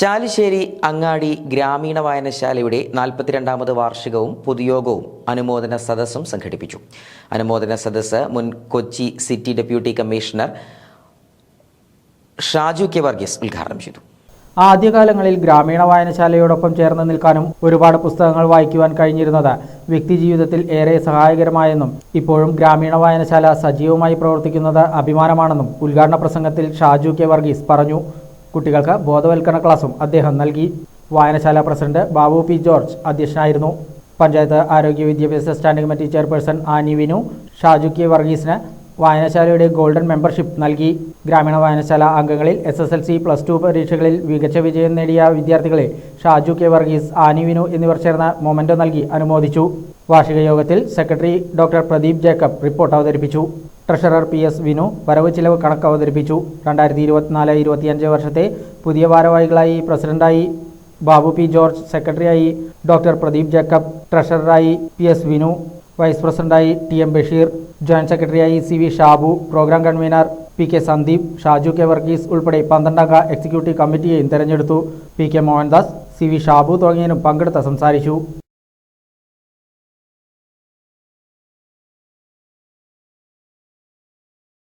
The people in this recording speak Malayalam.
ചാലിശ്ശേരി അങ്ങാടി ഗ്രാമീണ വായനശാലയുടെ 42ാമത് വാർഷികവും പൊതുയോഗവും അനുമോദന സദസ്സും സംഘടിപ്പിച്ചു. അനുമോദന സദസ്സ് മുൻ Kochi city deputy commissioner Shaju K Varghese ഉദ്ഘാടനം ചെയ്തു. ആദ്യകാലങ്ങളിൽ ഗ്രാമീണ വായനശാലയോടൊപ്പം ചേർന്ന് നിൽക്കാനും ഒരുപാട് പുസ്തകങ്ങൾ വായിക്കുവാൻ കഴിഞ്ഞിരുന്നത് വ്യക്തിജീവിതത്തിൽ ഏറെ സഹായകരമായെന്നും ഇപ്പോഴും ഗ്രാമീണ വായനശാല സജീവമായി പ്രവർത്തിക്കുന്നത് അഭിമാനമാണെന്നും ഉദ്ഘാടന പ്രസംഗത്തിൽ ഷാജു കെ വർഗീസ് പറഞ്ഞു. കുട്ടികൾക്ക് ബോധവൽക്കരണ ക്ലാസും അദ്ദേഹം നൽകി. വായനശാല പ്രസിഡന്റ് ബാബു പി ജോർജ് അധ്യക്ഷനായിരുന്നു. പഞ്ചായത്ത് ആരോഗ്യ വിദ്യാഭ്യാസ standing committee chairperson Ani Vinu Shaju K വർഗീസിന് വായനശാലയുടെ ഗോൾഡൻ മെമ്പർഷിപ്പ് നൽകി. ഗ്രാമീണ വായനശാല അംഗങ്ങളിൽ SSLC, +2 പരീക്ഷകളിൽ മികച്ച വിജയം നേടിയ വിദ്യാർത്ഥികളെ ഷാജു കെ വർഗീസ്, ആനി വിനു എന്നിവർ ചേർന്ന് മൊമെന്റോ നൽകി അനുമോദിച്ചു. വാർഷിക യോഗത്തിൽ secretary doctor Pradeep Jacob report അവതരിപ്പിച്ചു. ട്രഷറർ PS വിനു വരവ് ചിലവ് കണക്ക് അവതരിപ്പിച്ചു. 2024-25 വർഷത്തെ പുതിയ ഭാരവാഹികളായി പ്രസിഡന്റായി ബാബു പി ജോർജ്, സെക്രട്ടറിയായി ഡോക്ടർ പ്രദീപ് ജേക്കബ്, ട്രഷററായി PS വിനു, വൈസ് പ്രസിഡന്റായി TM ബഷീർ, ജോയിന്റ് സെക്രട്ടറിയായി CV Shabu, programme convener PK Sandeep, Shaju K Varghese ഉൾപ്പെടെ 12 അംഗ എക്സിക്യൂട്ടീവ് കമ്മിറ്റിയെയും തെരഞ്ഞെടുത്തു. PK മോഹൻദാസ്, CV ഷാബു തുടങ്ങിയവരും പങ്കെടുത്ത് സംസാരിച്ചു.